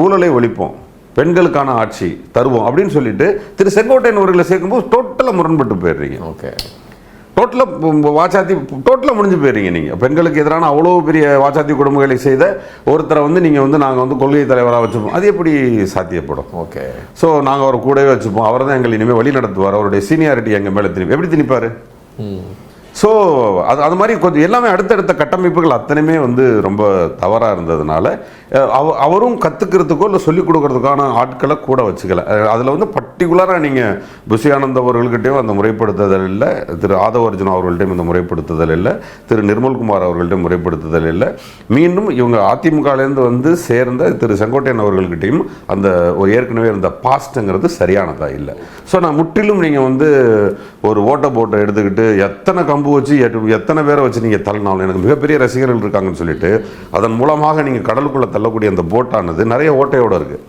ஊழலை ஒழிப்போம், பெண்களுக்கான ஆட்சி தருவோம் அப்படின்னு சொல்லிட்டு திரு செங்கோட்டையன் அவர்களை சேர்க்கும்போது டோட்டலாக முரண்பட்டு போயிடுறீங்க. ஓகே, டோட்டலாக முடிஞ்சு போயிடுறீங்க. நீங்கள் பெண்களுக்கு எதிரான அவ்வளோ பெரிய வாச்சாத்தி கொடுமைகளை செய்த ஒருத்தரை நீங்கள் நாங்கள் கொள்கை தலைவராக வச்சுப்போம், அது எப்படி சாத்தியப்படும்? ஓகே. ஸோ நாங்கள் அவரை கூடவே வச்சுப்போம், அவர் தான் எங்களை இனிமேல் வழி நடத்துவார், அவருடைய சீனியாரிட்டி எங்கள் மேலே எப்படி திணிப்பார்? ஸோ அது மாதிரி கொஞ்சம் எல்லாமே அடுத்தடுத்த கட்டமைப்புகள் அத்தனையுமே ரொம்ப தவறாக இருந்ததுனால அவரும் கற்றுக்கிறதுக்கோ இல்லை சொல்லிக் கொடுக்கறதுக்கான ஆட்களை கூட வச்சுக்கல. அதில் பர்டிகுலராக நீங்கள் புஷி ஆனந்த் அவர்கள்கிட்டையும் அந்த முறைப்படுத்துதல் இல்லை, திரு ஆதவ அர்ஜுனா அவர்கள்ட்டையும் இந்த முறைப்படுத்துதல் இல்லை, திரு நிர்மல்குமார் அவர்கள்ட்டையும் முறைப்படுத்துதல் இல்லை. மீண்டும் இவங்க அதிமுகலேருந்து சேர்ந்த திரு செங்கோட்டையன் அவர்கள்கிட்டையும் அந்த ஒரு ஏற்கனவே இருந்த பாஸ்ட்டுங்கிறது சரியானதாக இல்லை. ஸோ நான் முற்றிலும் நீங்கள் ஒரு ஓட்ட போட்டை எடுத்துக்கிட்டு எத்தனை கம்பு வச்சு எத்தனை பேரை வச்சு நீங்கள் தள்ளினாலும் எனக்கு மிகப்பெரிய ரசிகர்கள் இருக்காங்கன்னு சொல்லிட்டு அதன் மூலமாக நீங்கள் கடலுக்குள்ளே தள்ளக்கூடிய அந்த போட்டானது நிறைய ஓட்டையோடு இருக்குது.